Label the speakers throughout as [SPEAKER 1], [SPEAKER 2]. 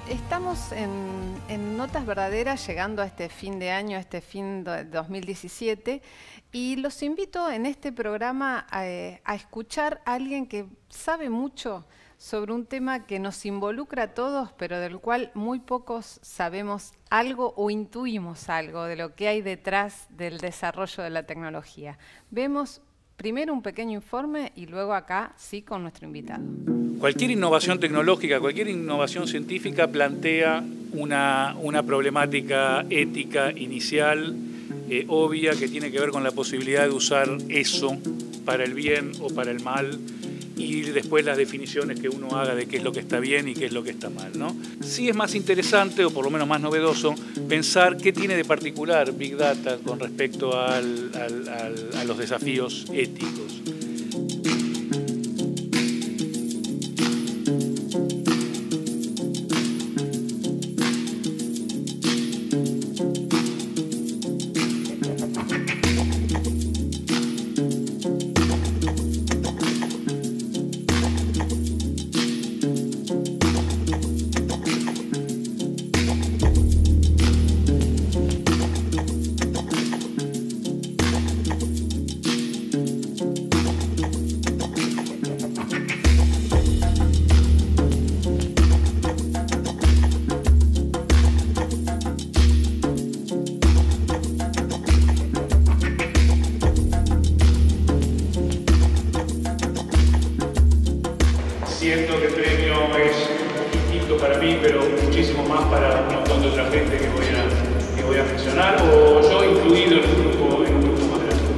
[SPEAKER 1] Estamos en Notas Verdaderas llegando a este fin de año, a este fin de 2017, y los invito en este programa a escuchar a alguien que sabe mucho sobre un tema que nos involucra a todos, pero del cual muy pocos sabemos algo o intuimos algo de lo que hay detrás del desarrollo de la tecnología. Vemos primero un pequeño informe y luego acá sí con nuestro invitado.
[SPEAKER 2] Cualquier innovación tecnológica, cualquier innovación científica plantea una problemática ética inicial, obvia, que tiene que ver con la posibilidad de usar eso para el bien o para el mal, y después las definiciones que uno haga de qué es lo que está bien y qué es lo que está mal, ¿no? Sí es más interesante, o por lo menos más novedoso, pensar qué tiene de particular Big Data con respecto a los desafíos éticos. Siento que el premio es distinto para mí, pero muchísimo más para un montón de otra gente que voy a mencionar, o yo incluido en un grupo más grande.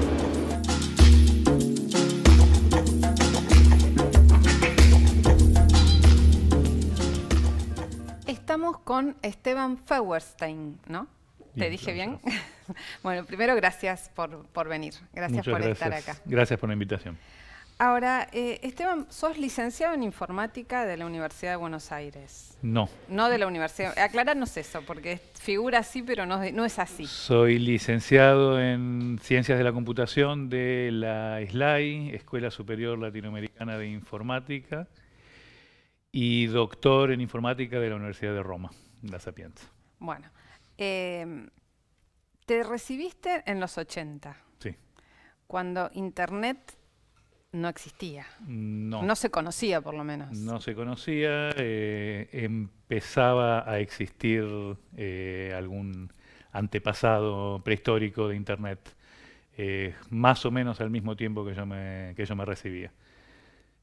[SPEAKER 1] Estamos con Esteban Feuerstein, ¿no? ¿Te dije bien? Bueno, primero gracias por venir, gracias por estar acá.
[SPEAKER 2] Gracias por la invitación.
[SPEAKER 1] Ahora, Esteban, sos licenciado en Informática de la Universidad de Buenos Aires.
[SPEAKER 2] No.
[SPEAKER 1] No de la universidad. Acláranos eso, porque figura así, pero no es así.
[SPEAKER 2] Soy licenciado en Ciencias de la Computación de la SLAI, Escuela Superior Latinoamericana de Informática, y doctor en Informática de la Universidad de Roma, La Sapienza.
[SPEAKER 1] Bueno, te recibiste en los 80.
[SPEAKER 2] Sí.
[SPEAKER 1] Cuando Internet no existía.
[SPEAKER 2] No.
[SPEAKER 1] No se conocía, por lo menos.
[SPEAKER 2] No se conocía, empezaba a existir algún antepasado prehistórico de Internet, más o menos al mismo tiempo que yo me recibía.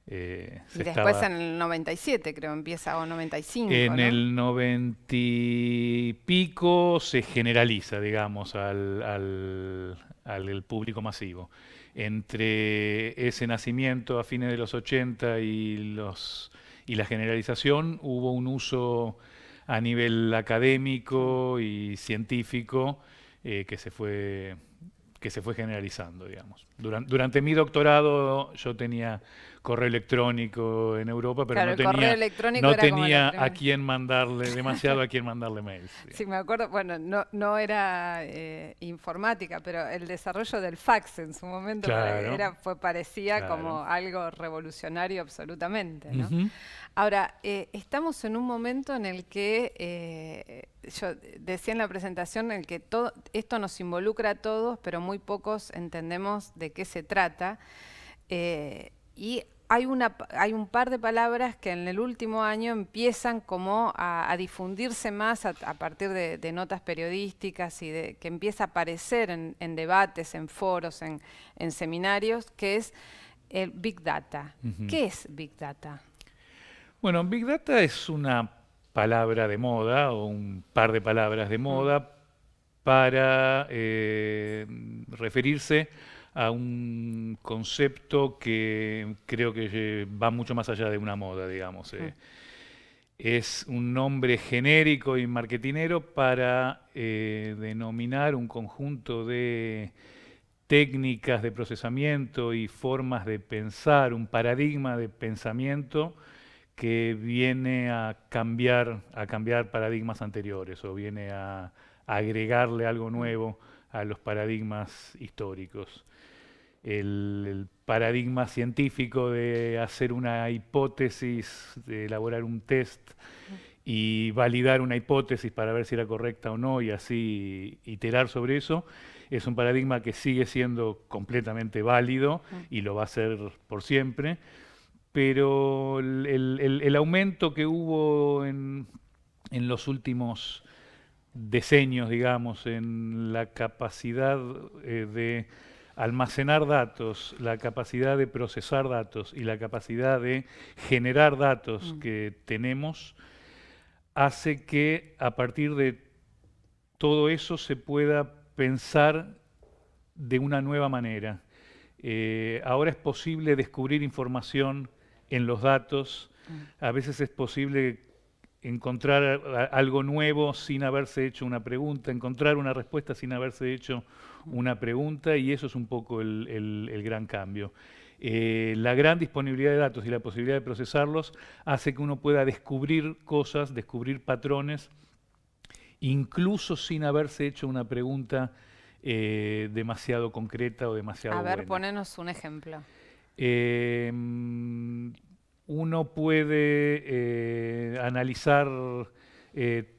[SPEAKER 1] Y después en el 97, creo, empieza, o 95,
[SPEAKER 2] En
[SPEAKER 1] ¿no?
[SPEAKER 2] el 90 y pico se generaliza, digamos, al público masivo. Entre ese nacimiento a fines de los 80 y la generalización hubo un uso a nivel académico y científico que se fue generalizando, digamos. Durante mi doctorado yo tenía correo electrónico en Europa, pero
[SPEAKER 1] claro,
[SPEAKER 2] no tenía a quién mandarle, demasiado a quién mandarle mails.
[SPEAKER 1] Sí, me acuerdo, bueno, no era informática, pero el desarrollo del fax en su momento parecía claro, como algo revolucionario absolutamente, ¿no? Ahora, estamos en un momento en el que, yo decía en la presentación, en el que todo esto nos involucra a todos, pero muy pocos entendemos de qué se trata. Y hay un par de palabras que en el último año empiezan como a difundirse más a partir de notas periodísticas y que empieza a aparecer en debates, en foros, en seminarios, que es el Big Data. ¿Qué es Big Data?
[SPEAKER 2] Bueno, Big Data es una palabra de moda o un par de palabras de moda para referirse a un concepto que creo que va mucho más allá de una moda, digamos. Es un nombre genérico y marketinero para denominar un conjunto de técnicas de procesamiento y formas de pensar, un paradigma de pensamiento que viene a cambiar paradigmas anteriores o viene a agregarle algo nuevo a los paradigmas históricos. El paradigma científico de hacer una hipótesis, de elaborar un test y validar una hipótesis para ver si era correcta o no y así iterar sobre eso, es un paradigma que sigue siendo completamente válido y lo va a ser por siempre, pero el aumento que hubo en los últimos decenios, digamos, en la capacidad de almacenar datos, la capacidad de procesar datos y la capacidad de generar datos que tenemos, hace que a partir de todo eso se pueda pensar de una nueva manera. Ahora es posible descubrir información en los datos, a veces es posible encontrar algo nuevo sin haberse hecho una pregunta, encontrar una respuesta sin haberse hecho una pregunta, y eso es un poco el gran cambio. La gran disponibilidad de datos y la posibilidad de procesarlos hace que uno pueda descubrir cosas, descubrir patrones, incluso sin haberse hecho una pregunta demasiado concreta o demasiado buena.
[SPEAKER 1] A ver, ponenos un ejemplo.
[SPEAKER 2] Uno puede analizar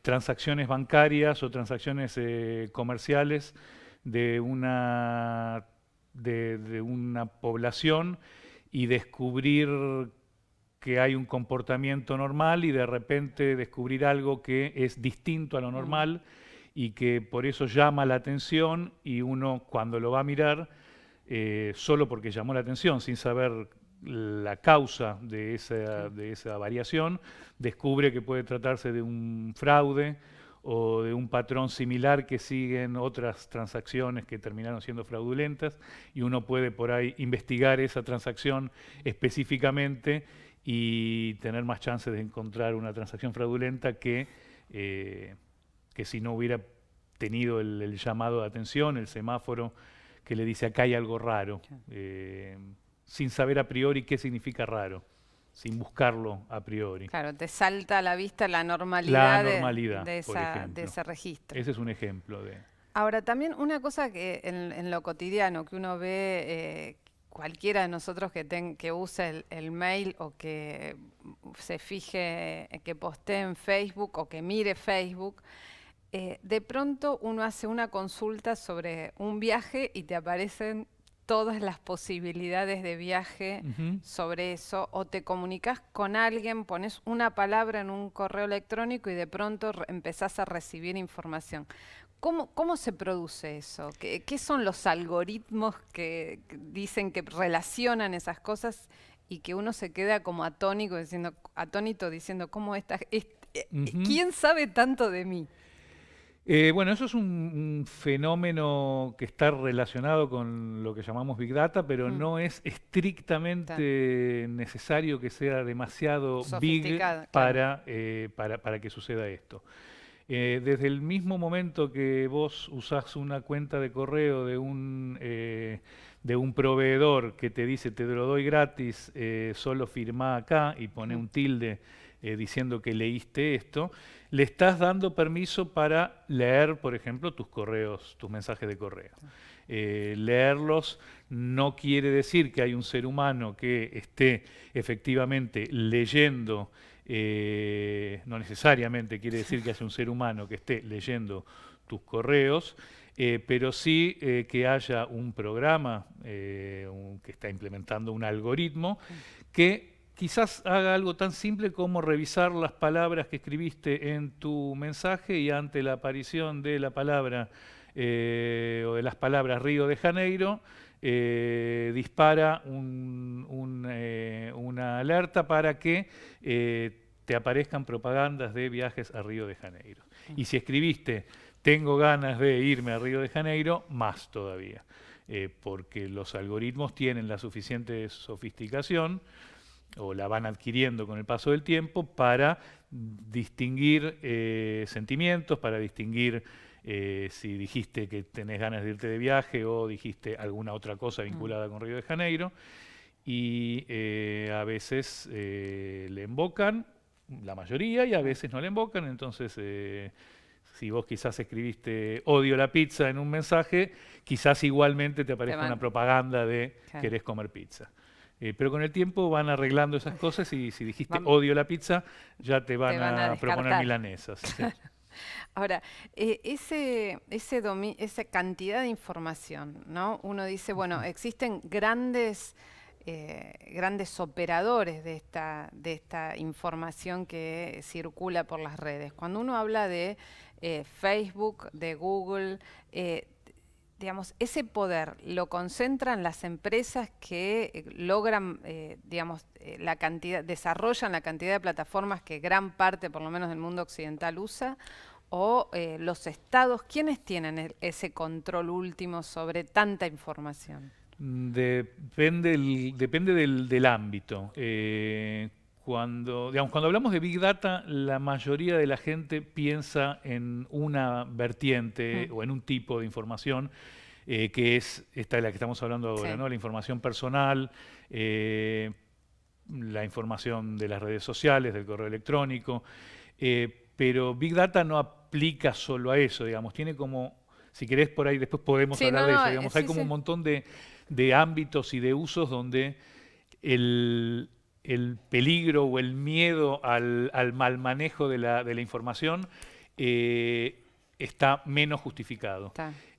[SPEAKER 2] transacciones bancarias o transacciones comerciales de una población y descubrir que hay un comportamiento normal y de repente descubrir algo que es distinto a lo normal y que por eso llama la atención, y uno cuando lo va a mirar, solo porque llamó la atención, sin saber la causa de esa variación, descubre que puede tratarse de un fraude o de un patrón similar que siguen otras transacciones que terminaron siendo fraudulentas, y uno puede por ahí investigar esa transacción específicamente y tener más chances de encontrar una transacción fraudulenta que si no hubiera tenido el llamado de atención, el semáforo que le dice acá hay algo raro, sin saber a priori qué significa raro, sin buscarlo a priori.
[SPEAKER 1] Claro, te salta a la vista la normalidad, de ese registro.
[SPEAKER 2] Ese es un ejemplo de...
[SPEAKER 1] Ahora, también una cosa que en lo cotidiano que uno ve, cualquiera de nosotros que use el mail o que se fije, que postee en Facebook o que mire Facebook, de pronto uno hace una consulta sobre un viaje y te aparecen todas las posibilidades de viaje sobre eso, o te comunicas con alguien, pones una palabra en un correo electrónico y de pronto empezás a recibir información. ¿Cómo se produce eso? ¿Qué son los algoritmos que dicen que relacionan esas cosas y que uno se queda como atónito diciendo ¿cómo ¿quién sabe tanto de mí?
[SPEAKER 2] Bueno, eso es un fenómeno que está relacionado con lo que llamamos Big Data, pero no es estrictamente necesario que sea demasiado big para que suceda esto. Desde el mismo momento que vos usás una cuenta de correo de un proveedor que te dice te lo doy gratis, solo firmá acá y pone un tilde diciendo que leíste esto, le estás dando permiso para leer, por ejemplo, tus correos, tus mensajes de correo. Leerlos no quiere decir que hay un ser humano que esté efectivamente leyendo, no necesariamente quiere decir que haya un ser humano que esté leyendo tus correos, pero sí que haya un programa que está implementando un algoritmo que quizás haga algo tan simple como revisar las palabras que escribiste en tu mensaje, y ante la aparición de la palabra o de las palabras Río de Janeiro, dispara una alerta para que te aparezcan propagandas de viajes a Río de Janeiro. Y si escribiste tengo ganas de irme a Río de Janeiro, más todavía, porque los algoritmos tienen la suficiente sofisticación, o la van adquiriendo con el paso del tiempo, para distinguir sentimientos, para distinguir si dijiste que tenés ganas de irte de viaje o dijiste alguna otra cosa vinculada con Río de Janeiro. Y a veces le invocan, la mayoría, y a veces no le invocan. Entonces, si vos quizás escribiste odio la pizza en un mensaje, quizás igualmente te aparezca una propaganda de querés comer pizza. Pero con el tiempo van arreglando esas cosas y si dijiste odio la pizza, ya te van a proponer milanesas. ¿Sí?
[SPEAKER 1] Ahora, esa cantidad de información, ¿no? Uno dice, bueno, existen grandes operadores de esta información que circula por las redes. Cuando uno habla de Facebook, de Google, digamos, ese poder lo concentran las empresas que logran, digamos, desarrollan la cantidad de plataformas que gran parte, por lo menos del mundo occidental, usa, o los estados. ¿Quiénes tienen ese control último sobre tanta información?
[SPEAKER 2] Depende del ámbito. Cuando hablamos de Big Data, la mayoría de la gente piensa en una vertiente o en un tipo de información que es esta de la que estamos hablando ahora, ¿no? La información personal, la información de las redes sociales, del correo electrónico, pero Big Data no aplica solo a eso, digamos, tiene como, si querés por ahí después podemos hablar de eso, digamos, hay como un montón de ámbitos y de usos donde el peligro o el miedo al mal manejo de la información está menos justificado.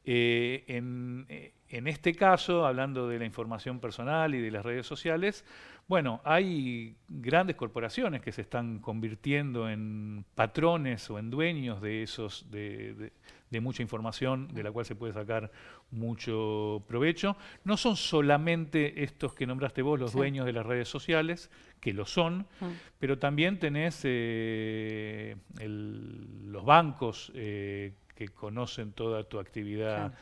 [SPEAKER 2] En este caso, hablando de la información personal y de las redes sociales, bueno, hay grandes corporaciones que se están convirtiendo en patrones o en dueños de esos de mucha información de la cual se puede sacar mucho provecho. No son solamente estos que nombraste vos los dueños de las redes sociales, que lo son, pero también tenés los bancos que conocen toda tu actividad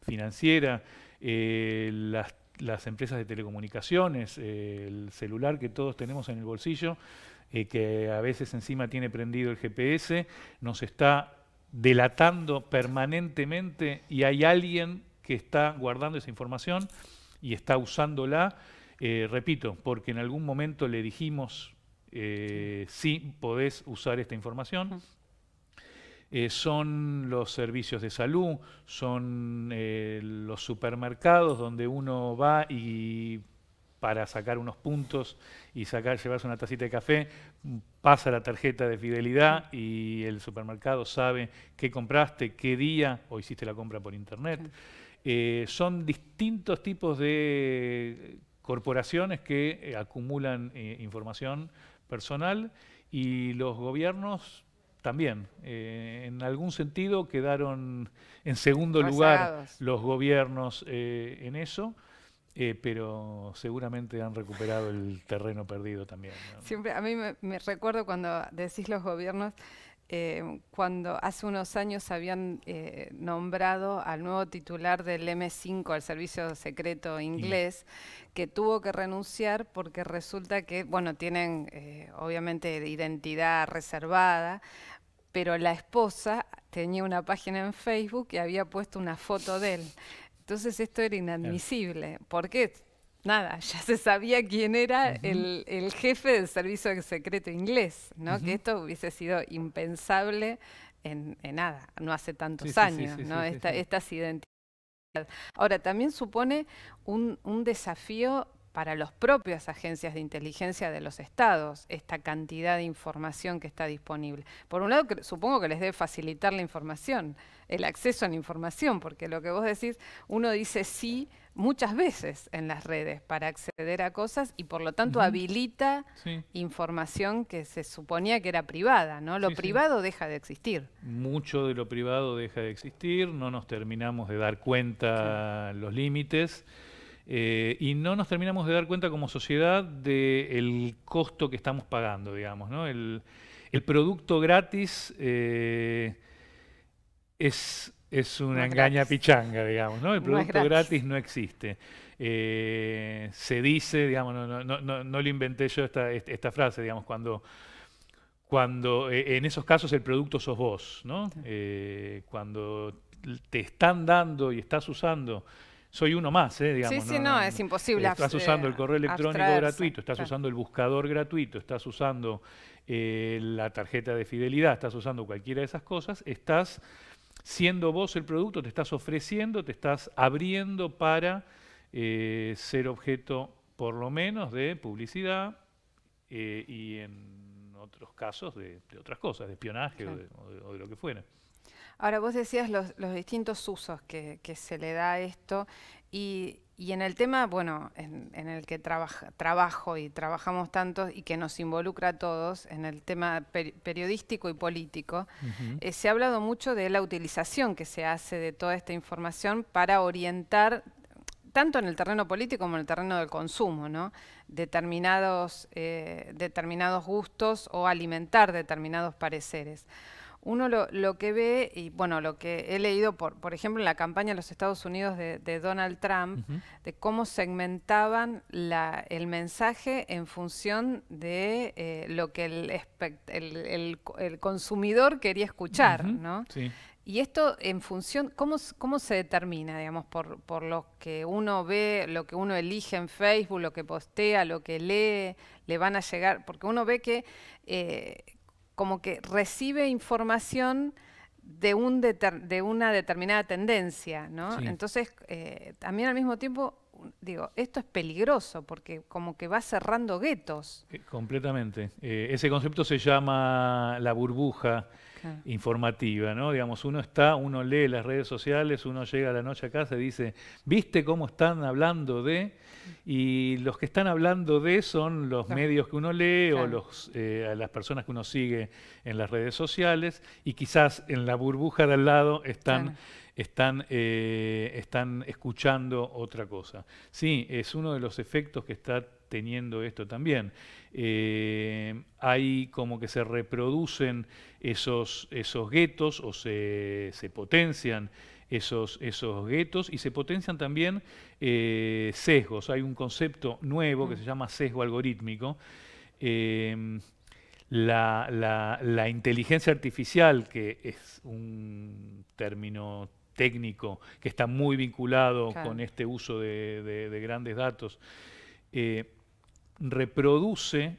[SPEAKER 2] financiera, las empresas de telecomunicaciones, el celular que todos tenemos en el bolsillo, que a veces encima tiene prendido el GPS, nos está delatando permanentemente y hay alguien que está guardando esa información y está usándola, repito, porque en algún momento le dijimos sí, podés usar esta información. Son los servicios de salud, son los supermercados donde uno va y para sacar unos puntos y llevarse una tacita de café, pasa la tarjeta de fidelidad y el supermercado sabe qué compraste, qué día, o hiciste la compra por internet. Son distintos tipos de corporaciones que acumulan información personal y los gobiernos también. En algún sentido quedaron en segundo lugar los gobiernos en eso. Pero seguramente han recuperado el terreno perdido también, ¿no?
[SPEAKER 1] Siempre, a mí me recuerdo cuando decís los gobiernos, cuando hace unos años habían nombrado al nuevo titular del M5, el servicio secreto inglés, que tuvo que renunciar porque resulta que, bueno, tienen obviamente identidad reservada, pero la esposa tenía una página en Facebook y había puesto una foto de él. Entonces esto era inadmisible, porque nada, ya se sabía quién era el jefe del servicio secreto inglés, ¿no? Que esto hubiese sido impensable en nada, no hace tantos años, ¿no? Estas identidades. Ahora, también supone un desafío para las propias agencias de inteligencia de los estados, esta cantidad de información que está disponible. Por un lado, supongo que les debe facilitar la información, el acceso a la información, porque lo que vos decís, uno dice sí muchas veces en las redes para acceder a cosas y por lo tanto habilita información que se suponía que era privada, ¿no? Lo privado deja de existir.
[SPEAKER 2] Mucho de lo privado deja de existir, no nos terminamos de dar cuenta los límites. Y no nos terminamos de dar cuenta como sociedad del costo que estamos pagando, digamos, ¿no? El producto gratis es una engaña pichanga, digamos, ¿no? El producto gratis no existe. Se dice, digamos, no lo inventé yo esta frase, digamos, cuando cuando en esos casos el producto sos vos, ¿no? Cuando te están dando y estás usando, soy uno más, digamos.
[SPEAKER 1] Sí, no, es imposible.
[SPEAKER 2] Estás usando el correo electrónico gratuito, estás usando el buscador gratuito, estás usando la tarjeta de fidelidad, estás usando cualquiera de esas cosas, estás siendo vos el producto, te estás ofreciendo, te estás abriendo para ser objeto, por lo menos, de publicidad y en otros casos de otras cosas, de espionaje o de lo que fuera.
[SPEAKER 1] Ahora, vos decías los distintos usos que se le da a esto y en el tema, bueno, en el que trabajo y trabajamos tanto y que nos involucra a todos, en el tema periodístico y político, se ha hablado mucho de la utilización que se hace de toda esta información para orientar, tanto en el terreno político como en el terreno del consumo, ¿no? Determinados gustos o alimentar determinados pareceres. Uno lo que ve, y bueno, lo que he leído, por ejemplo, en la campaña en los Estados Unidos de Donald Trump, de cómo segmentaban el mensaje en función de lo que el consumidor quería escuchar, ¿no? Sí. Y esto en función, ¿cómo se determina, digamos, por lo que uno ve, lo que uno elige en Facebook, lo que postea, lo que lee, le van a llegar? Porque uno ve que como que recibe información de una determinada tendencia, ¿no? Sí. Entonces, también al mismo tiempo, digo, esto es peligroso porque como que va cerrando guetos.
[SPEAKER 2] Completamente. Ese concepto se llama la burbuja informativa, ¿no? Digamos, uno lee las redes sociales, uno llega a la noche a casa y dice, ¿viste cómo están hablando de? Y los que están hablando de son los medios que uno lee o a las personas que uno sigue en las redes sociales, y quizás en la burbuja de al lado están escuchando otra cosa. Sí, es uno de los efectos que está teniendo esto también. Hay como que se reproducen esos guetos o se potencian esos guetos y se potencian también sesgos. Hay un concepto nuevo que se llama sesgo algorítmico. La inteligencia artificial, que es un término técnico que está muy vinculado con este uso de grandes datos, reproduce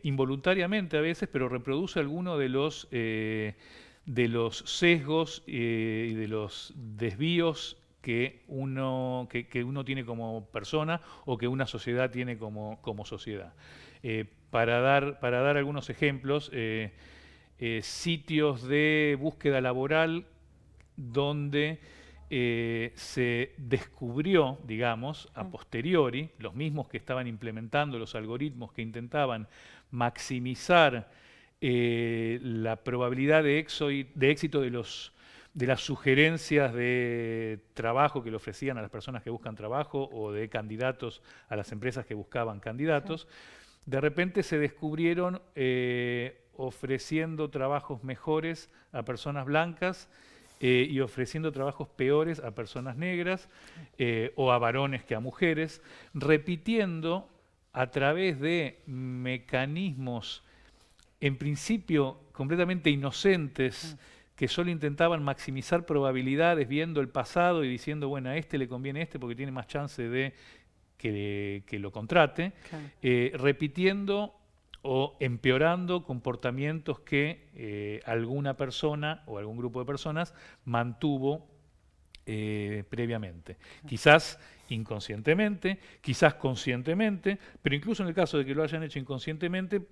[SPEAKER 2] involuntariamente a veces, pero reproduce alguno de los sesgos y de los desvíos que uno tiene como persona o que una sociedad tiene como sociedad. Para dar algunos ejemplos, sitios de búsqueda laboral donde se descubrió, digamos, a posteriori, los mismos que estaban implementando los algoritmos que intentaban maximizar la probabilidad de éxito de las sugerencias de trabajo que le ofrecían a las personas que buscan trabajo o de candidatos a las empresas que buscaban candidatos. De repente se descubrieron ofreciendo trabajos mejores a personas blancas y ofreciendo trabajos peores a personas negras o a varones que a mujeres, repitiendo a través de mecanismos en principio completamente inocentes que solo intentaban maximizar probabilidades viendo el pasado y diciendo, bueno, a este le conviene porque tiene más chance de que lo contrate, repitiendo o empeorando comportamientos que alguna persona o algún grupo de personas mantuvo previamente. Quizás inconscientemente, quizás conscientemente, pero incluso en el caso de que lo hayan hecho inconscientemente,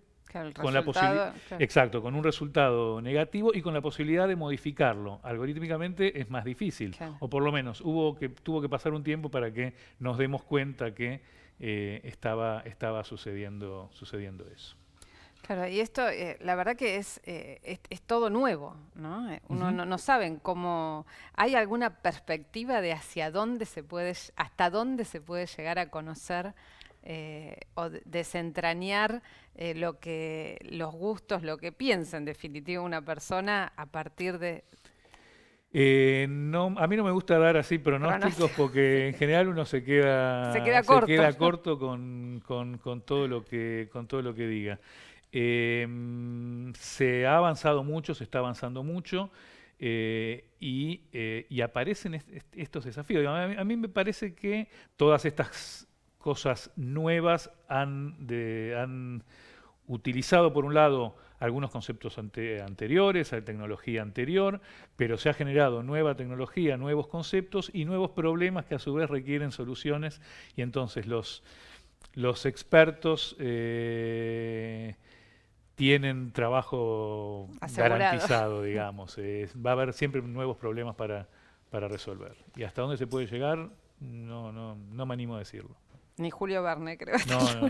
[SPEAKER 2] con la posibilidad, exacto, con un resultado negativo y con la posibilidad de modificarlo. Algorítmicamente es más difícil, o por lo menos tuvo que pasar un tiempo para que nos demos cuenta que estaba sucediendo eso.
[SPEAKER 1] Claro, y esto, la verdad que es todo nuevo, ¿no? Uno no sabe cómo. ¿Hay alguna perspectiva de hasta dónde se puede llegar a conocer o desentrañar los gustos, lo que piensa en definitiva una persona a partir de...
[SPEAKER 2] No, a mí no me gusta dar así pronósticos porque en general uno se queda
[SPEAKER 1] corto
[SPEAKER 2] con todo lo que diga. Se ha avanzado mucho, se está avanzando mucho. Y aparecen estos desafíos. A mí me parece que todas estas cosas nuevas han utilizado, por un lado, algunos conceptos anteriores, a la tecnología anterior, pero se ha generado nueva tecnología, nuevos conceptos y nuevos problemas que a su vez requieren soluciones, y entonces los expertos tienen trabajo garantizado, digamos. Va a haber siempre nuevos problemas para resolver. Y hasta dónde se puede llegar, no me animo a decirlo.
[SPEAKER 1] Ni Julio Verne, creo.
[SPEAKER 2] No.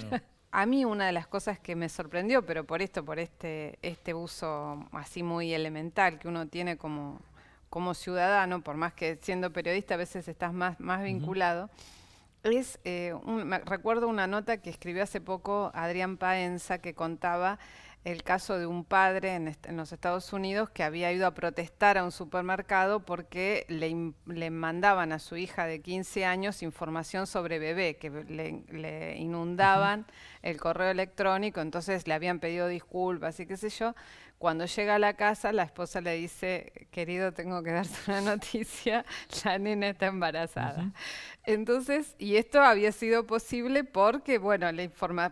[SPEAKER 1] A mí una de las cosas que me sorprendió, pero por este uso así muy elemental que uno tiene como ciudadano, por más que siendo periodista a veces estás más vinculado, es, recuerdo una nota que escribió hace poco Adrián Paenza, que contaba el caso de un padre en los Estados Unidos que había ido a protestar a un supermercado porque le mandaban a su hija de 15 años información sobre bebé, que le inundaban el correo electrónico, entonces le habían pedido disculpas y qué sé yo. Cuando llega a la casa, la esposa le dice, querido, tengo que darte una noticia, la nena está embarazada. Entonces, y esto había sido posible porque, bueno,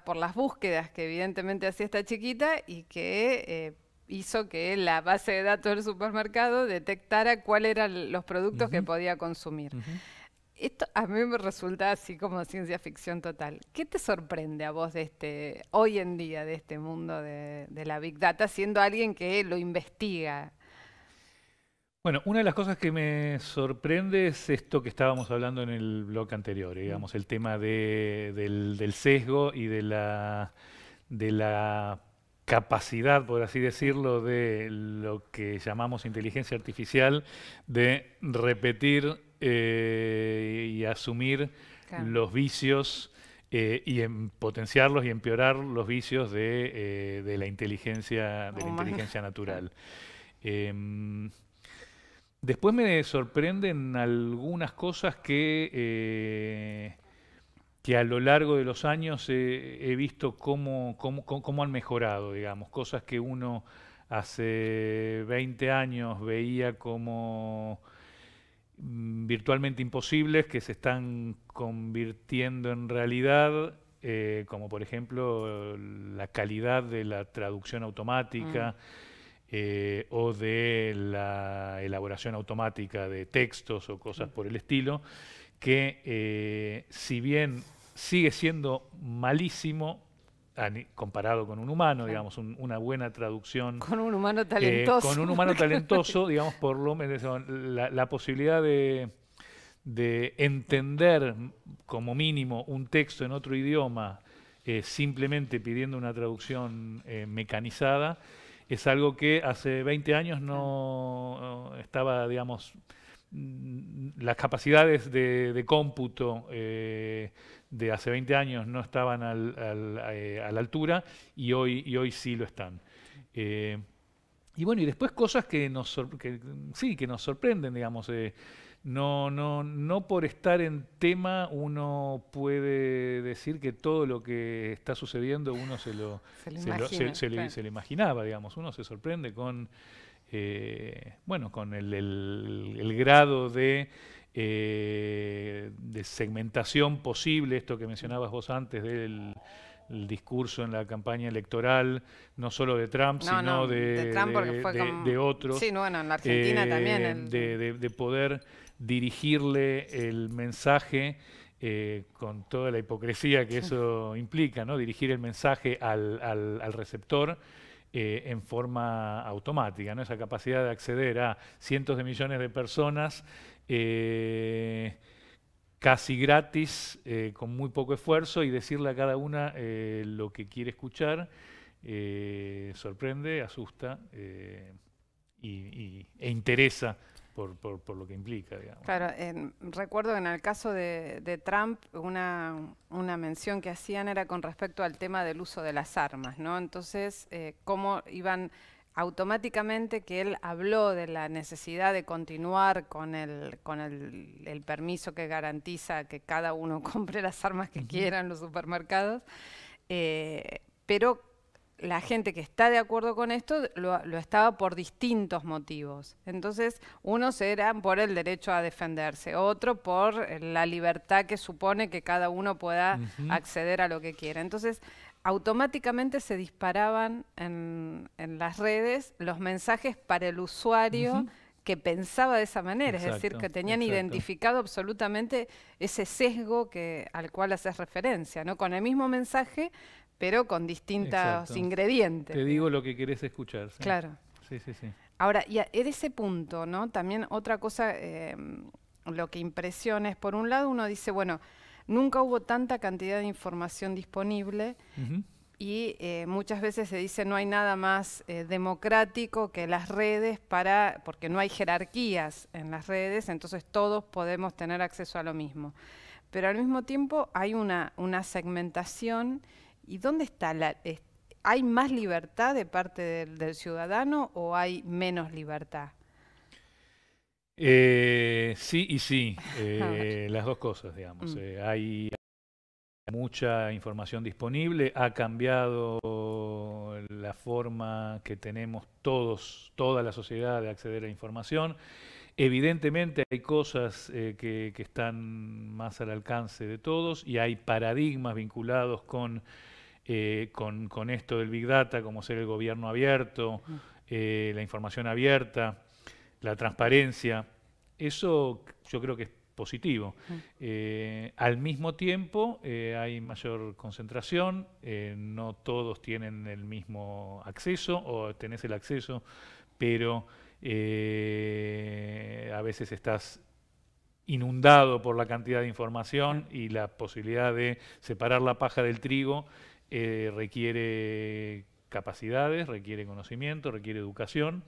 [SPEAKER 1] por las búsquedas que evidentemente hacía esta chiquita y que hizo que la base de datos del supermercado detectara cuáles eran los productos que podía consumir. Esto a mí me resulta así como ciencia ficción total. ¿Qué te sorprende a vos de hoy en día, de este mundo de la Big Data, siendo alguien que lo investiga?
[SPEAKER 2] Bueno, una de las cosas que me sorprende es esto que estábamos hablando en el bloque anterior, digamos, el tema del sesgo y de la capacidad, por así decirlo, de lo que llamamos inteligencia artificial, de repetir y asumir los vicios y potenciarlos y empeorar los vicios de la inteligencia natural. Después me sorprenden algunas cosas que a lo largo de los años he visto cómo han mejorado, digamos, cosas que uno hace 20 años veía como virtualmente imposibles, que se están convirtiendo en realidad, como por ejemplo la calidad de la traducción automática o de la elaboración automática de textos o cosas por el estilo, que si bien sigue siendo malísimo comparado con un humano, digamos, una buena traducción.
[SPEAKER 1] Con un humano talentoso.
[SPEAKER 2] Con un humano talentoso, digamos, por lo menos la posibilidad de entender como mínimo un texto en otro idioma simplemente pidiendo una traducción mecanizada, es algo que hace 20 años no estaba, digamos, las capacidades de cómputo de hace 20 años no estaban a la altura y hoy sí lo están. Y bueno, y después cosas que nos sorprenden, digamos. No por estar en tema uno puede decir que todo lo que está sucediendo uno se lo imaginaba, digamos. Uno se sorprende con con el grado de segmentación posible, esto que mencionabas vos antes del discurso en la campaña electoral, no solo de Trump, sino de otros.
[SPEAKER 1] Sí, bueno, en la Argentina también.
[SPEAKER 2] De poder dirigirle el mensaje con toda la hipocresía que eso implica, ¿no? Dirigir el mensaje al receptor en forma automática, ¿no? Esa capacidad de acceder a cientos de millones de personas casi gratis, con muy poco esfuerzo, y decirle a cada una lo que quiere escuchar, sorprende, asusta e interesa por lo que implica, digamos.
[SPEAKER 1] Claro, recuerdo que en el caso de Trump, una mención que hacían era con respecto al tema del uso de las armas, ¿no? Entonces, cómo iban automáticamente, que él habló de la necesidad de continuar con el permiso que garantiza que cada uno compre las armas que quiera en los supermercados, pero la gente que está de acuerdo con esto lo estaba por distintos motivos. Entonces, unos eran por el derecho a defenderse, otro por la libertad que supone que cada uno pueda acceder a lo que quiera. Entonces, automáticamente se disparaban en las redes los mensajes para el usuario que pensaba de esa manera, es decir, que tenían identificado absolutamente ese sesgo al cual haces referencia, ¿no? Con el mismo mensaje, pero con distintos ingredientes.
[SPEAKER 2] Te digo lo que querés escuchar. ¿Sí?
[SPEAKER 1] Claro.
[SPEAKER 2] Sí, sí, sí.
[SPEAKER 1] Ahora, y en ese punto, ¿no? También otra cosa, lo que impresiona es, por un lado, uno dice, bueno, nunca hubo tanta cantidad de información disponible, y muchas veces se dice no hay nada más democrático que las redes porque no hay jerarquías en las redes, entonces todos podemos tener acceso a lo mismo. Pero al mismo tiempo hay una segmentación. ¿Y dónde está hay más libertad de parte del ciudadano o hay menos libertad?
[SPEAKER 2] Sí y sí, las dos cosas, digamos. Hay mucha información disponible, ha cambiado la forma que tenemos toda la sociedad de acceder a información. Evidentemente hay cosas que están más al alcance de todos y hay paradigmas vinculados con esto del Big Data, como ser el gobierno abierto, la información abierta, la transparencia. Eso yo creo que es positivo. Al mismo tiempo hay mayor concentración, no todos tienen el mismo acceso o tenés el acceso, pero a veces estás inundado por la cantidad de información y la posibilidad de separar la paja del trigo requiere capacidades, requiere conocimiento, requiere educación,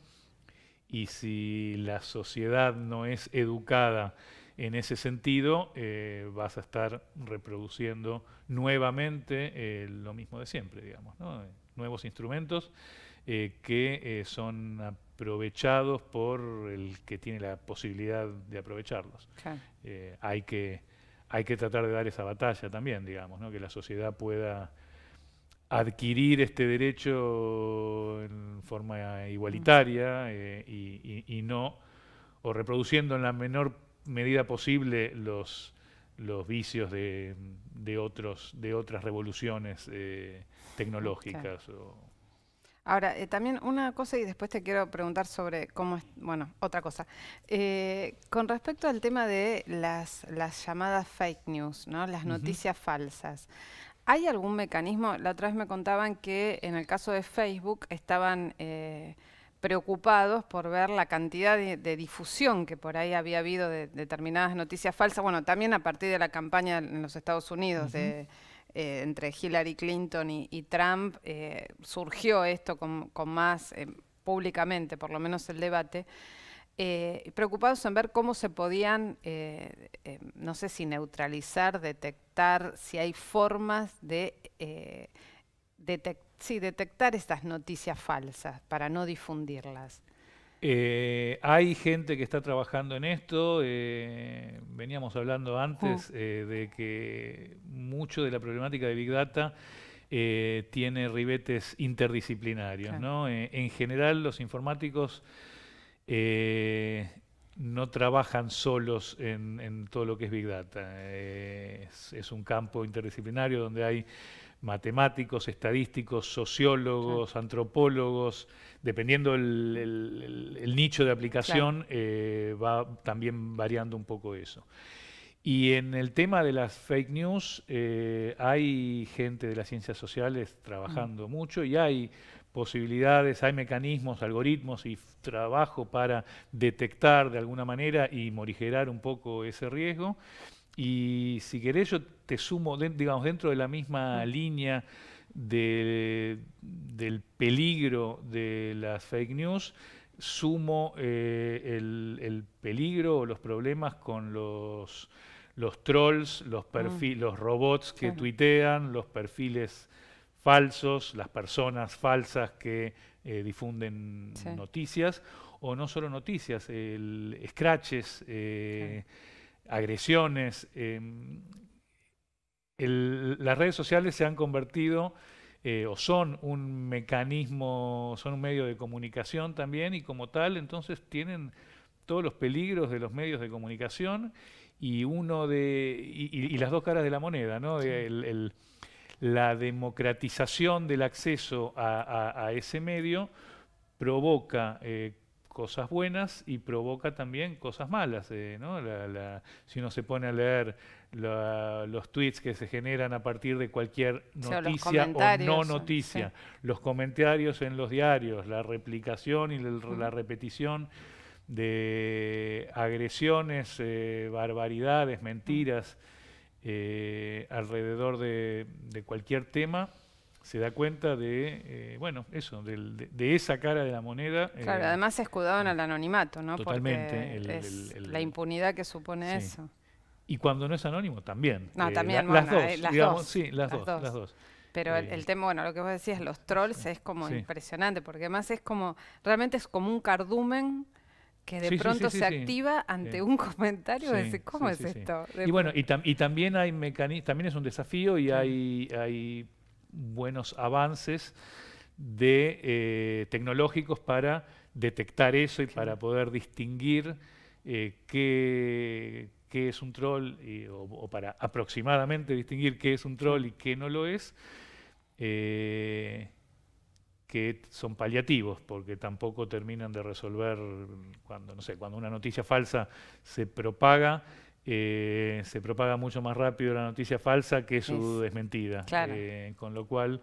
[SPEAKER 2] y si la sociedad no es educada en ese sentido, vas a estar reproduciendo nuevamente lo mismo de siempre, digamos, ¿no? Nuevos instrumentos que son aprovechados por el que tiene la posibilidad de aprovecharlos. Claro. Hay que tratar de dar esa batalla también, digamos, ¿no? Que la sociedad pueda adquirir este derecho en forma igualitaria y no, o reproduciendo en la menor medida posible los vicios de otras revoluciones tecnológicas. Claro.
[SPEAKER 1] Ahora, también una cosa, y después te quiero preguntar sobre cómo es, bueno, otra cosa. Con respecto al tema de las llamadas fake news, ¿no? Las noticias falsas. ¿Hay algún mecanismo? La otra vez me contaban que en el caso de Facebook estaban preocupados por ver la cantidad de difusión que por ahí había habido de determinadas noticias falsas. Bueno, también a partir de la campaña en los Estados Unidos entre Hillary Clinton y Trump, surgió esto con más públicamente, por lo menos el debate. Preocupados en ver cómo se podían, no sé si neutralizar, detectar, si hay formas de detectar estas noticias falsas para no difundirlas.
[SPEAKER 2] Hay gente que está trabajando en esto. Veníamos hablando antes de que mucho de la problemática de Big Data tiene ribetes interdisciplinarios, claro, ¿no? En general los informáticos no trabajan solos en todo lo que es Big Data. Es un campo interdisciplinario donde hay matemáticos, estadísticos, sociólogos, claro, antropólogos. Dependiendo el nicho de aplicación, claro, va también variando un poco eso. Y en el tema de las fake news, hay gente de las ciencias sociales trabajando mucho y hay posibilidades, hay mecanismos, algoritmos y trabajo para detectar de alguna manera y morigerar un poco ese riesgo. Y si querés yo te sumo, digamos, dentro de la misma línea del peligro de las fake news, sumo el peligro o los problemas con los trolls, los robots que tuitean, los perfiles falsos, las personas falsas que difunden noticias, o no solo noticias, scratches, agresiones. Las redes sociales se han convertido o son un mecanismo, son un medio de comunicación también, y como tal, entonces tienen todos los peligros de los medios de comunicación y las dos caras de la moneda, ¿no?
[SPEAKER 1] Sí.
[SPEAKER 2] La democratización del acceso a ese medio provoca cosas buenas y provoca también cosas malas, ¿no? Si uno se pone a leer los tweets que se generan a partir de cualquier noticia o no noticia, sí, los comentarios en los diarios, la replicación y la repetición de agresiones, barbaridades, mentiras alrededor de cualquier tema, se da cuenta de, bueno, eso, de esa cara de la moneda.
[SPEAKER 1] Claro, además se escudaban al anonimato, ¿no?
[SPEAKER 2] Totalmente.
[SPEAKER 1] Porque la impunidad que supone
[SPEAKER 2] sí,
[SPEAKER 1] eso.
[SPEAKER 2] Y cuando no es anónimo, también.
[SPEAKER 1] No, también,
[SPEAKER 2] las
[SPEAKER 1] bueno,
[SPEAKER 2] dos,
[SPEAKER 1] las
[SPEAKER 2] digamos,
[SPEAKER 1] dos.
[SPEAKER 2] sí, las dos.
[SPEAKER 1] Pero el tema, bueno, lo que vos decías, los trolls, sí, es como
[SPEAKER 2] sí,
[SPEAKER 1] impresionante, porque además es como, realmente es como un cardumen que de pronto se activa ante un comentario, decir, ¿cómo es esto?
[SPEAKER 2] Y bueno, y también hay también es un desafío y hay buenos avances tecnológicos para detectar eso y para poder distinguir qué es un troll o para aproximadamente distinguir qué es un troll y qué no lo es, que son paliativos, porque tampoco terminan de resolver cuando, no sé, cuando una noticia falsa se propaga mucho más rápido la noticia falsa que su desmentida.
[SPEAKER 1] Claro.
[SPEAKER 2] Con lo cual,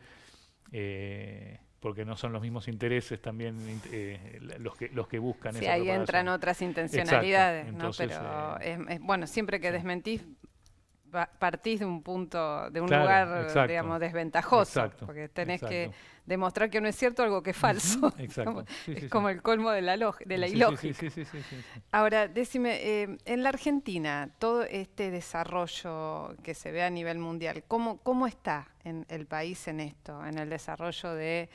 [SPEAKER 2] porque no son los mismos intereses también los que buscan esa propagación.
[SPEAKER 1] Sí, ahí entran otras intencionalidades.
[SPEAKER 2] Entonces,
[SPEAKER 1] ¿no? Pero bueno, siempre que desmentís, partís de un punto, de un lugar, digamos, desventajoso, porque tenés que demostrar que no es cierto algo que es falso.
[SPEAKER 2] Exacto.
[SPEAKER 1] Es como el colmo de la ilógica.
[SPEAKER 2] Sí.
[SPEAKER 1] Ahora, decime, en la Argentina, todo este desarrollo que se ve a nivel mundial, ¿cómo está en el país en esto, en el desarrollo de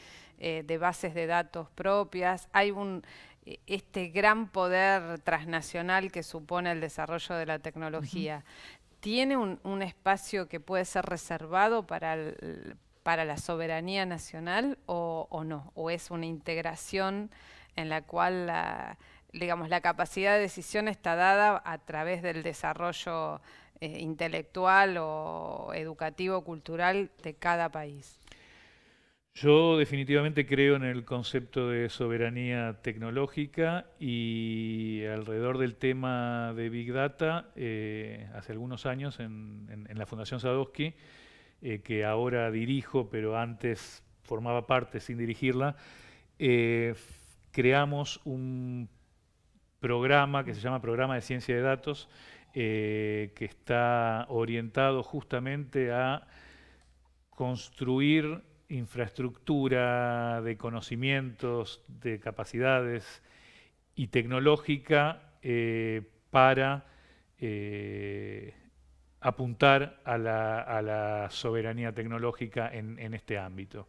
[SPEAKER 1] bases de datos propias? Hay este gran poder transnacional que supone el desarrollo de la tecnología. ¿Tiene un espacio que puede ser reservado para la soberanía nacional o no? ¿O es una integración en la cual digamos, la capacidad de decisión está dada a través del desarrollo intelectual o educativo, cultural de cada país?
[SPEAKER 2] Yo definitivamente creo en el concepto de soberanía tecnológica y alrededor del tema de Big Data, hace algunos años en la Fundación Sadowski, que ahora dirijo, pero antes formaba parte sin dirigirla, creamos un programa que se llama Programa de Ciencia de Datos, que está orientado justamente a construir infraestructura de conocimientos, de capacidades y tecnológica para apuntar a la soberanía tecnológica en este ámbito.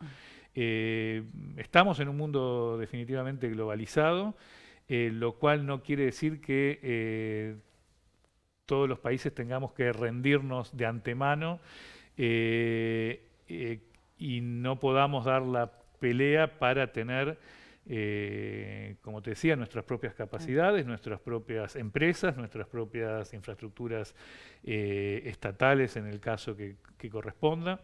[SPEAKER 2] Estamos en un mundo definitivamente globalizado, lo cual no quiere decir que todos los países tengamos que rendirnos de antemano y no podamos dar la pelea para tener, como te decía, nuestras propias capacidades, nuestras propias empresas, nuestras propias infraestructuras estatales en el caso que corresponda,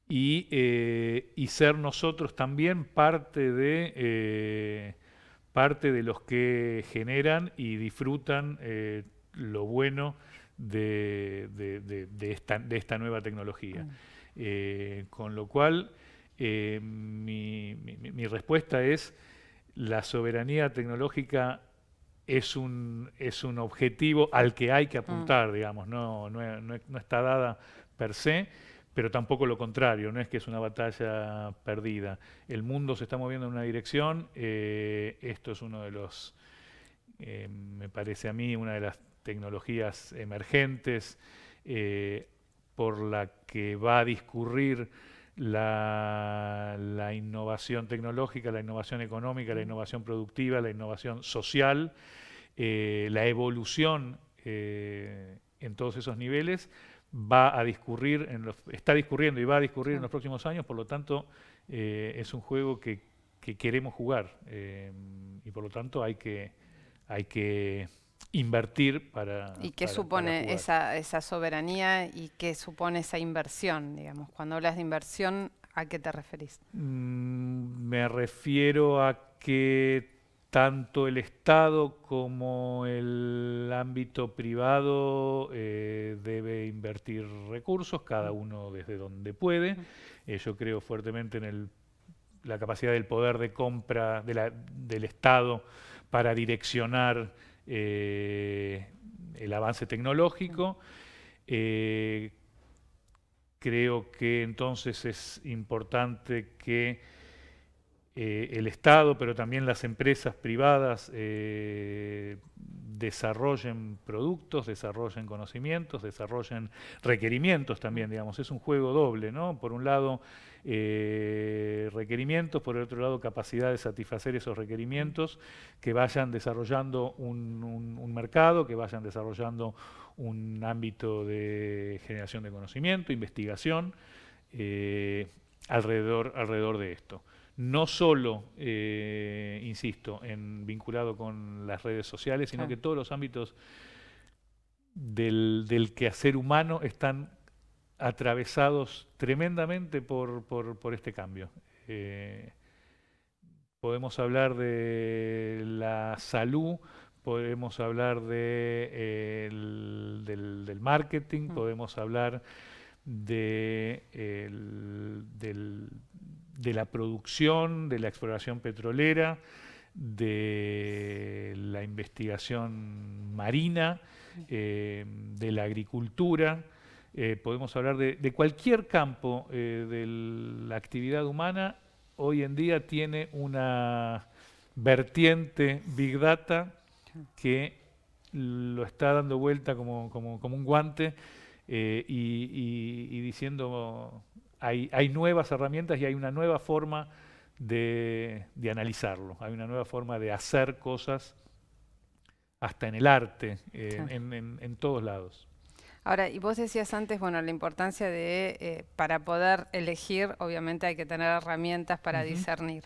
[SPEAKER 2] y ser nosotros también parte de los que generan y disfrutan lo bueno de esta nueva tecnología. Con lo cual, mi respuesta es: la soberanía tecnológica es un objetivo al que hay que apuntar, digamos, no está dada per se, pero tampoco lo contrario, no es que es una batalla perdida. El mundo se está moviendo en una dirección, esto es uno de los, me parece a mí, una de las tecnologías emergentes por la que va a discurrir la innovación tecnológica, la innovación económica, la innovación productiva, la innovación social, la evolución en todos esos niveles, va a discurrir, está discurriendo y va a discurrir en los próximos años, por lo tanto es un juego que queremos jugar y por lo tanto hay que invertir para
[SPEAKER 1] ¿Y qué supone esa soberanía y qué supone esa inversión, digamos? Cuando hablas de inversión, ¿a qué te referís?
[SPEAKER 2] Me refiero a que tanto el Estado como el ámbito privado debe invertir recursos, cada uno desde donde puede. Yo creo fuertemente en la capacidad del poder de compra del Estado para direccionar el avance tecnológico. Creo que entonces es importante que el Estado, pero también las empresas privadas desarrollen productos, desarrollen conocimientos, desarrollen requerimientos también, digamos. Es un juego doble, ¿no? Por un lado, requerimientos, por el otro lado, capacidad de satisfacer esos requerimientos, que vayan desarrollando un mercado, que vayan desarrollando un ámbito de generación de conocimiento, investigación, alrededor de esto. No solo, insisto, vinculado con las redes sociales, sino que todos los ámbitos del quehacer humano están atravesados tremendamente por este cambio. Podemos hablar de la salud, podemos hablar del marketing, podemos hablar de la producción, de la exploración petrolera, de la investigación marina, de la agricultura. Podemos hablar de cualquier campo de la actividad humana. Hoy en día tiene una vertiente Big Data que lo está dando vuelta como un guante y diciendo hay nuevas herramientas y hay una nueva forma de analizarlo, hay una nueva forma de hacer cosas hasta en el arte, en todos lados.
[SPEAKER 1] Ahora, y vos decías antes, bueno, la importancia de, para poder elegir, obviamente hay que tener herramientas para discernir.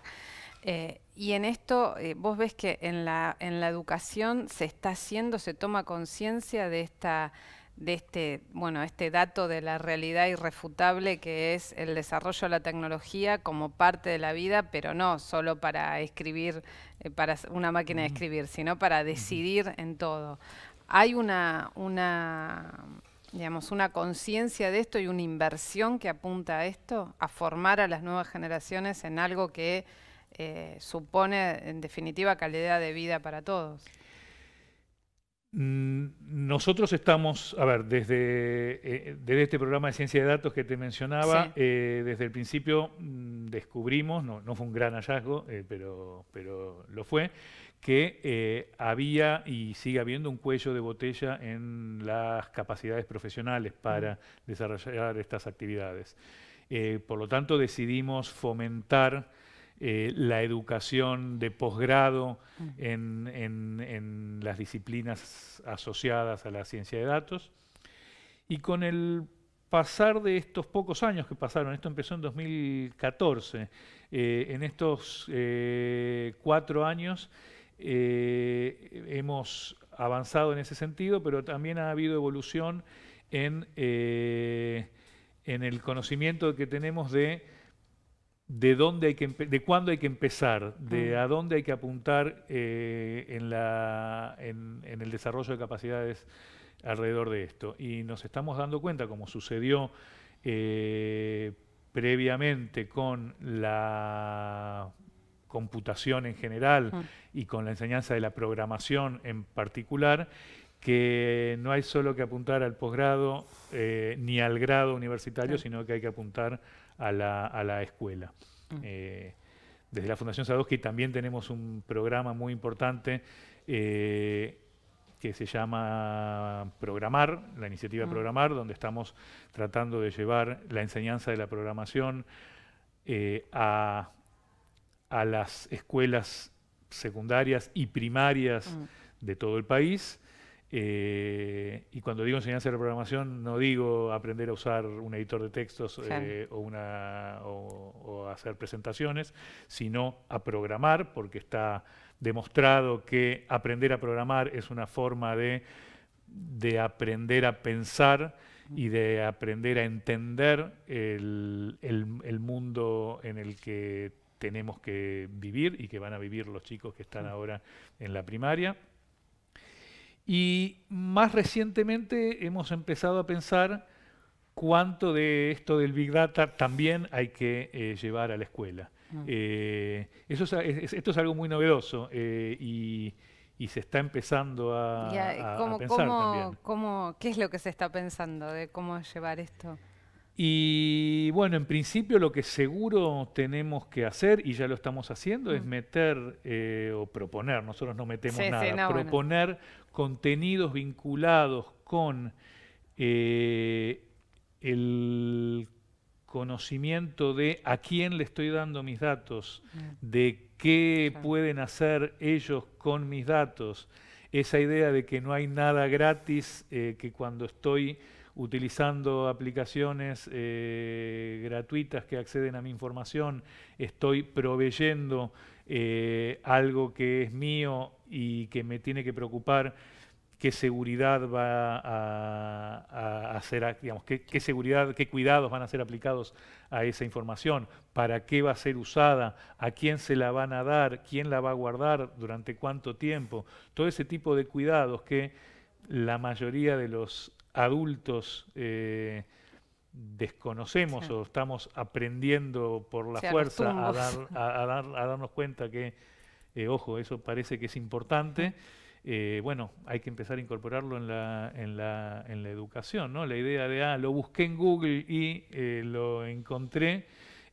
[SPEAKER 1] Y en esto, vos ves que en la educación se toma conciencia de este dato de la realidad irrefutable que es el desarrollo de la tecnología como parte de la vida, pero no solo para escribir, para una máquina de escribir, sino para decidir en todo. Hay digamos, una conciencia de esto y una inversión que apunta a esto, a formar a las nuevas generaciones en algo que supone, en definitiva, calidad de vida para todos.
[SPEAKER 2] Nosotros estamos, a ver, desde este programa de ciencia de datos que te mencionaba, desde el principio descubrimos, no fue un gran hallazgo, pero lo fue, que había y sigue habiendo un cuello de botella en las capacidades profesionales para desarrollar estas actividades. Por lo tanto, decidimos fomentar la educación de posgrado en las disciplinas asociadas a la ciencia de datos. Y con el pasar de estos pocos años que pasaron, esto empezó en 2014, en estos 4 años hemos avanzado en ese sentido, pero también ha habido evolución en el conocimiento que tenemos de cuándo hay que empezar, de a dónde hay que apuntar en el desarrollo de capacidades alrededor de esto. Y nos estamos dando cuenta, como sucedió previamente con la computación en general y con la enseñanza de la programación en particular, que no hay solo que apuntar al posgrado ni al grado universitario, sino que hay que apuntar a la escuela. Desde la Fundación Sadowski también tenemos un programa muy importante que se llama Programar, la iniciativa Programar, donde estamos tratando de llevar la enseñanza de la programación a las escuelas secundarias y primarias de todo el país. Y cuando digo enseñanza de la programación, no digo aprender a usar un editor de textos o hacer presentaciones, sino a programar, porque está demostrado que aprender a programar es una forma de aprender a pensar y de aprender a entender el mundo en el que tenemos que vivir y que van a vivir los chicos que están ahora en la primaria. Y más recientemente hemos empezado a pensar cuánto de esto del Big Data también hay que llevar a la escuela. Esto es algo muy novedoso y se está empezando a pensar también.
[SPEAKER 1] ¿Qué es lo que se está pensando de cómo llevar esto?
[SPEAKER 2] Y bueno, en principio lo que seguro tenemos que hacer, y ya lo estamos haciendo, es meter o proponer, nosotros no metemos nada, proponer contenidos vinculados con el conocimiento de a quién le estoy dando mis datos, de qué pueden hacer ellos con mis datos, esa idea de que no hay nada gratis, que cuando estoy utilizando aplicaciones gratuitas que acceden a mi información, estoy proveyendo algo que es mío y que me tiene que preocupar qué seguridad va a hacer, digamos, qué seguridad, qué cuidados van a ser aplicados a esa información, para qué va a ser usada, a quién se la van a dar, quién la va a guardar, durante cuánto tiempo, todo ese tipo de cuidados que la mayoría de los adultos desconocemos o estamos aprendiendo por la fuerza a darnos cuenta que, ojo, eso parece que es importante. Bueno, hay que empezar a incorporarlo en la educación, ¿no? La idea de, lo busqué en Google y lo encontré,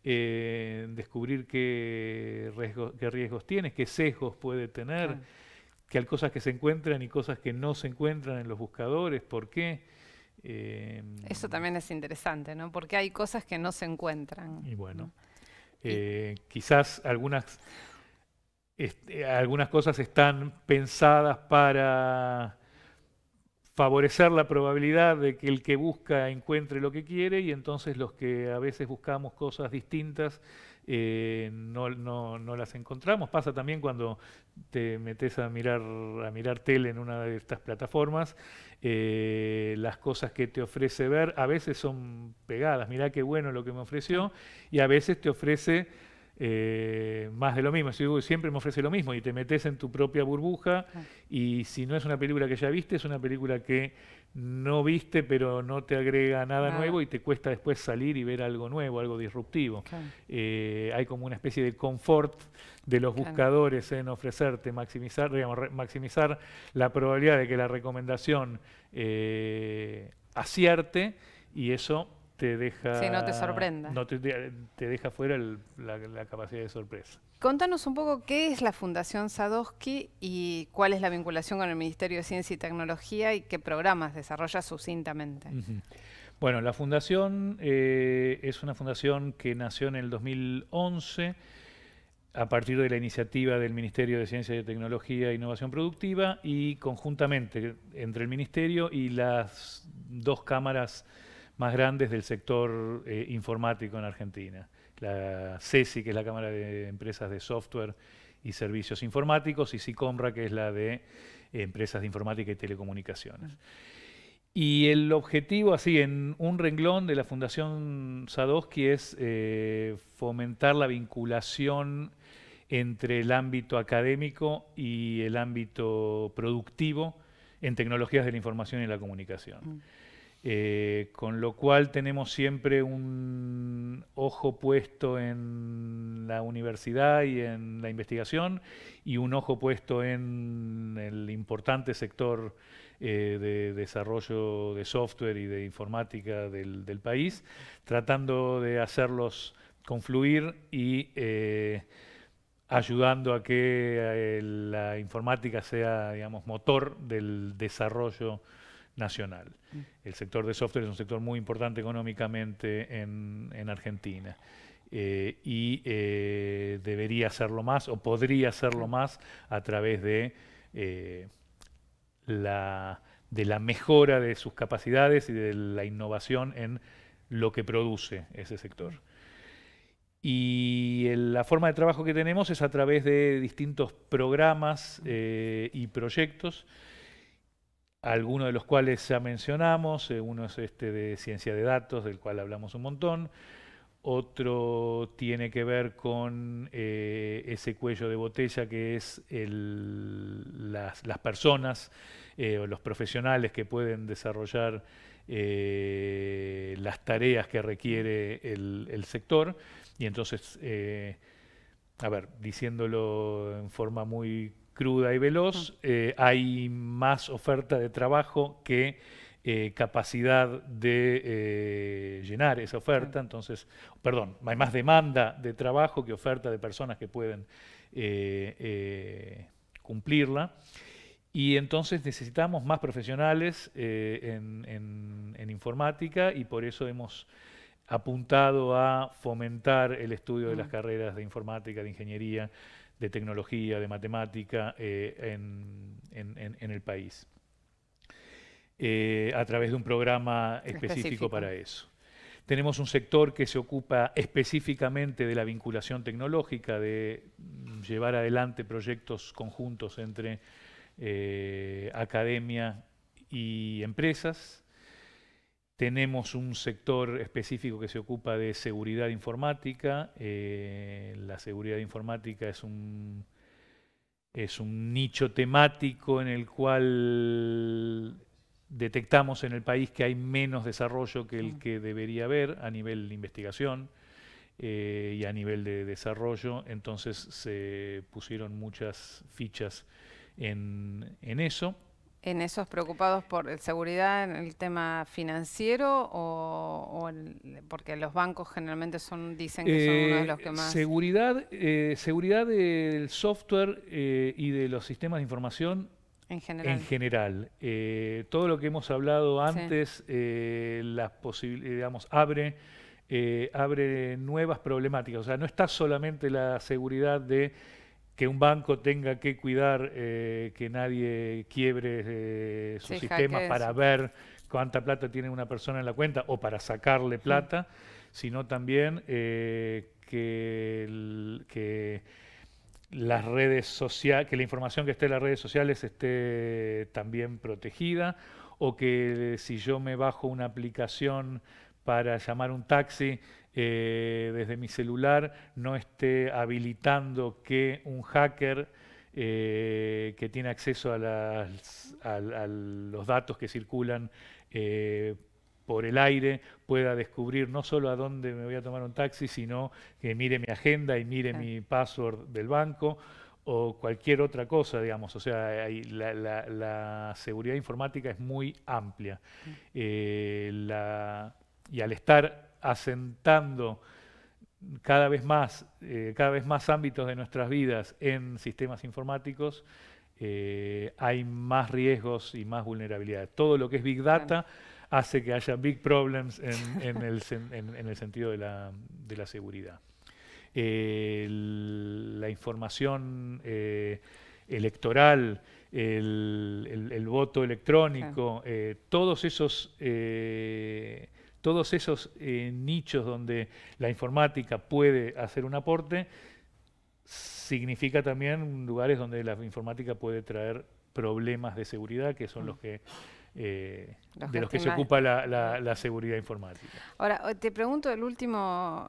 [SPEAKER 2] descubrir qué riesgos tiene, qué sesgos puede tener, que hay cosas que se encuentran y cosas que no se encuentran en los buscadores, ¿por qué?
[SPEAKER 1] Eso también es interesante, ¿no? Porque hay cosas que no se encuentran.
[SPEAKER 2] Y bueno, quizás algunas cosas están pensadas para favorecer la probabilidad de que el que busca encuentre lo que quiere, y entonces los que a veces buscamos cosas distintas no las encontramos. Pasa también cuando te metes a mirar tele en una de estas plataformas, las cosas que te ofrece ver a veces son pegadas, mirá qué bueno lo que me ofreció, y a veces te ofrece más de lo mismo. Siempre me ofrece lo mismo, y te metes en tu propia burbuja, y si no es una película que ya viste, es una película que no viste, pero no te agrega nada nuevo, y te cuesta después salir y ver algo nuevo, algo disruptivo. Hay como una especie de confort de los buscadores en ofrecerte, maximizar la probabilidad de que la recomendación acierte, y eso te deja...
[SPEAKER 1] Sí, no te sorprenda.
[SPEAKER 2] No te deja fuera la capacidad de sorpresa.
[SPEAKER 1] Contanos un poco qué es la Fundación Sadowski y cuál es la vinculación con el Ministerio de Ciencia y Tecnología y qué programas desarrolla sucintamente.
[SPEAKER 2] Bueno, la fundación es una fundación que nació en el 2011 a partir de la iniciativa del Ministerio de Ciencia y Tecnología e Innovación Productiva, y conjuntamente entre el Ministerio y las dos cámaras más grandes del sector informático en Argentina. La CESI, que es la Cámara de Empresas de Software y Servicios Informáticos, y SICOMRA, que es la de Empresas de Informática y Telecomunicaciones. Y el objetivo, así en un renglón, de la Fundación Sadowski es fomentar la vinculación entre el ámbito académico y el ámbito productivo en tecnologías de la información y la comunicación. Con lo cual tenemos siempre un ojo puesto en la universidad y en la investigación, y un ojo puesto en el importante sector de desarrollo de software y de informática del país, tratando de hacerlos confluir y ayudando a que la informática sea, digamos, motor del desarrollo nacional. El sector de software es un sector muy importante económicamente en Argentina, y debería hacerlo más, o podría hacerlo más, a través de la de la mejora de sus capacidades y de la innovación en lo que produce ese sector. Y la forma de trabajo que tenemos es a través de distintos programas y proyectos, algunos de los cuales ya mencionamos. Uno es este de ciencia de datos, del cual hablamos un montón. Otro tiene que ver con ese cuello de botella que es las personas o los profesionales que pueden desarrollar las tareas que requiere el sector. Y entonces, a ver, diciéndolo en forma muy cruda y veloz, hay más oferta de trabajo que capacidad de llenar esa oferta. Entonces, perdón, hay más demanda de trabajo que oferta de personas que pueden cumplirla. Y entonces necesitamos más profesionales en informática, y por eso hemos apuntado a fomentar el estudio de las carreras de informática, de ingeniería, de tecnología, de matemática en el país, a través de un programa específico para eso. Tenemos un sector que se ocupa específicamente de la vinculación tecnológica, de llevar adelante proyectos conjuntos entre academia y empresas. Tenemos un sector específico que se ocupa de seguridad informática. La seguridad informática es un nicho temático en el cual detectamos en el país que hay menos desarrollo que el que debería haber a nivel de investigación y a nivel de desarrollo. Entonces se pusieron muchas fichas en eso.
[SPEAKER 1] ¿En esos preocupados por seguridad en el tema financiero porque los bancos generalmente dicen que son uno de los que más...
[SPEAKER 2] Seguridad del software y de los sistemas de información en general. Todo lo que hemos hablado antes, las posibilidades, digamos, abre nuevas problemáticas. O sea, no está solamente la seguridad de que un banco tenga que cuidar que nadie quiebre sus sistemas para ver cuánta plata tiene una persona en la cuenta o para sacarle plata, sino también que las redes sociales, que la información que esté en las redes sociales esté también protegida, o que si yo me bajo una aplicación para llamar un taxi desde mi celular, no esté habilitando que un hacker que tiene acceso a los datos que circulan por el aire pueda descubrir no solo a dónde me voy a tomar un taxi, sino que mire mi agenda y mire mi password del banco o cualquier otra cosa, digamos. O sea, la seguridad informática es muy amplia. Y al estar asentando cada vez más ámbitos de nuestras vidas en sistemas informáticos, hay más riesgos y más vulnerabilidades. Todo lo que es Big Data hace que haya big problems en el sentido de la seguridad. La información electoral, el voto electrónico, todos esos nichos donde la informática puede hacer un aporte, significa también lugares donde la informática puede traer problemas de seguridad, que son los que se ocupa la seguridad informática.
[SPEAKER 1] Ahora, te pregunto el último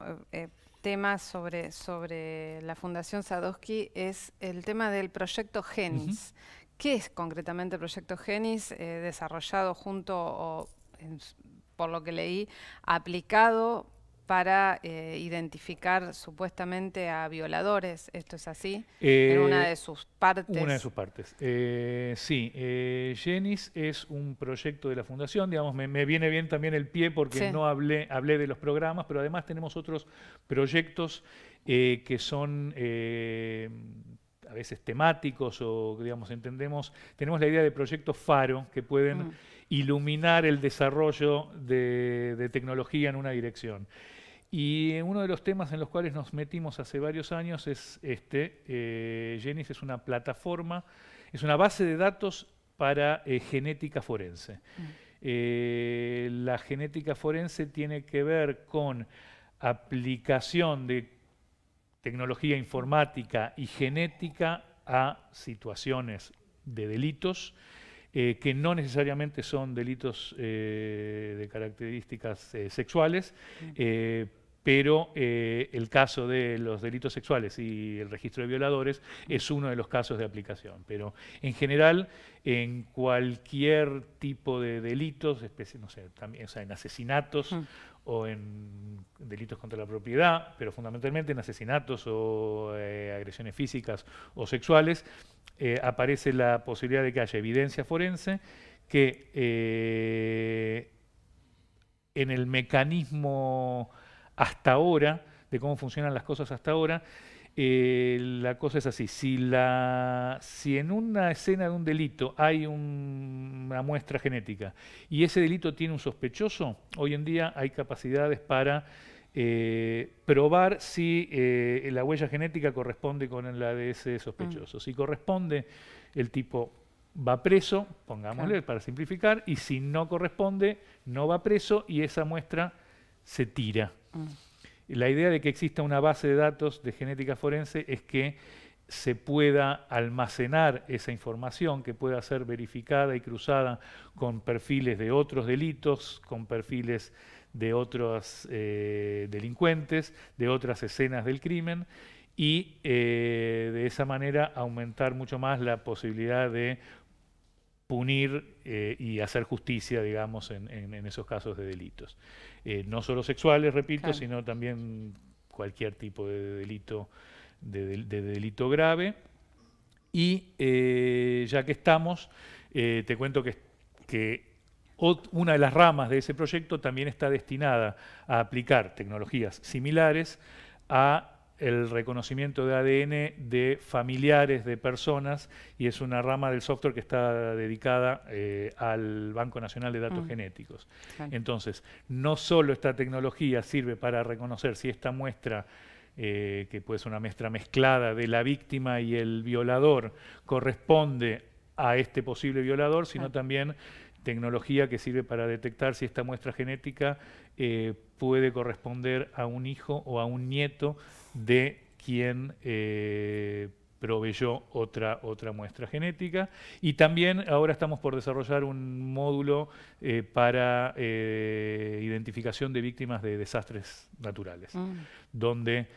[SPEAKER 1] tema sobre la Fundación Sadowski, es el tema del proyecto GENIS. ¿Qué es concretamente el proyecto GENIS, desarrollado por lo que leí, aplicado para identificar supuestamente a violadores? ¿Esto es así? En una de sus partes.
[SPEAKER 2] Una de sus partes. Sí, GENIS es un proyecto de la Fundación. Digamos, me viene bien también el pie porque no hablé de los programas, pero además tenemos otros proyectos que son a veces temáticos o, digamos, tenemos la idea de proyectos faro que pueden iluminar el desarrollo de tecnología en una dirección. Y uno de los temas en los cuales nos metimos hace varios años es GENIS es una plataforma, es una base de datos para genética forense. La genética forense tiene que ver con aplicación de tecnología informática y genética a situaciones de delitos que no necesariamente son delitos de características sexuales, pero el caso de los delitos sexuales y el registro de violadores es uno de los casos de aplicación. Pero en general, en cualquier tipo de delitos, no sé, también, o sea, en asesinatos o en delitos contra la propiedad, pero fundamentalmente en asesinatos o agresiones físicas o sexuales, aparece la posibilidad de que haya evidencia forense que en el mecanismo hasta ahora, de cómo funcionan las cosas hasta ahora, la cosa es así: si en una escena de un delito hay una muestra genética y ese delito tiene un sospechoso, hoy en día hay capacidades para probar si la huella genética corresponde con la de ese sospechoso. Si corresponde, el tipo va preso, pongámosle para simplificar, y si no corresponde, no va preso y esa muestra se tira. La idea de que exista una base de datos de genética forense es que se pueda almacenar esa información, que pueda ser verificada y cruzada con perfiles de otros delitos, con perfiles de otros delincuentes, de otras escenas del crimen, y de esa manera aumentar mucho más la posibilidad de punir y hacer justicia, digamos, en esos casos de delitos. No solo sexuales, repito, sino también cualquier tipo de delito, de delito grave. Y ya que estamos, te cuento que una de las ramas de ese proyecto también está destinada a aplicar tecnologías similares a el reconocimiento de ADN de familiares de personas, y es una rama del software que está dedicada al Banco Nacional de Datos Genéticos. Entonces, no solo esta tecnología sirve para reconocer si esta muestra, que puede ser una muestra mezclada de la víctima y el violador, corresponde a este posible violador, sino también tecnología que sirve para detectar si esta muestra genética puede corresponder a un hijo o a un nieto de quien proveyó otra muestra genética. Y también ahora estamos por desarrollar un módulo para identificación de víctimas de desastres naturales, donde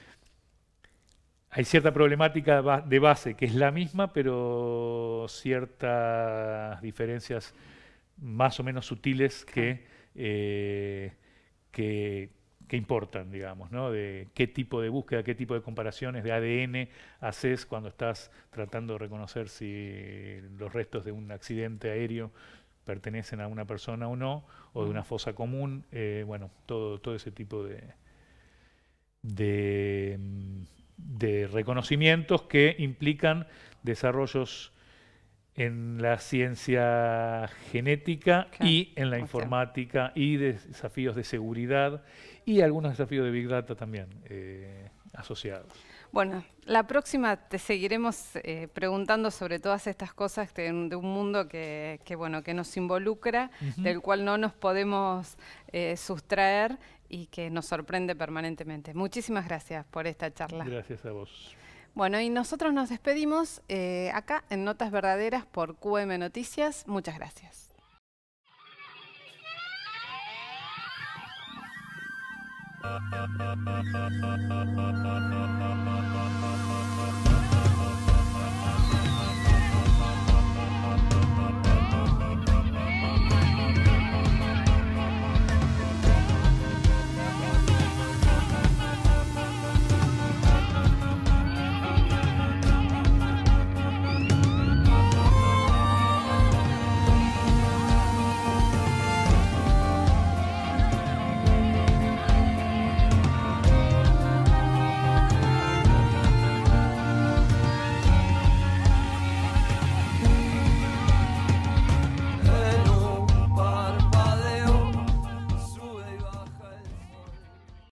[SPEAKER 2] hay cierta problemática de base que es la misma, pero ciertas diferencias más o menos sutiles que importan, digamos, ¿no? De qué tipo de búsqueda, qué tipo de comparaciones de ADN haces cuando estás tratando de reconocer si los restos de un accidente aéreo pertenecen a una persona o no, o de una fosa común, bueno, todo ese tipo de reconocimientos que implican desarrollos en la ciencia genética y en la informática, y desafíos de seguridad y algunos desafíos de Big Data también asociados.
[SPEAKER 1] Bueno, la próxima te seguiremos preguntando sobre todas estas cosas de un mundo que nos involucra, del cual no nos podemos sustraer y que nos sorprende permanentemente. Muchísimas gracias por esta charla.
[SPEAKER 2] Gracias a vos.
[SPEAKER 1] Bueno, y nosotros nos despedimos acá en Notas Verdaderas por QM Noticias. Muchas gracias.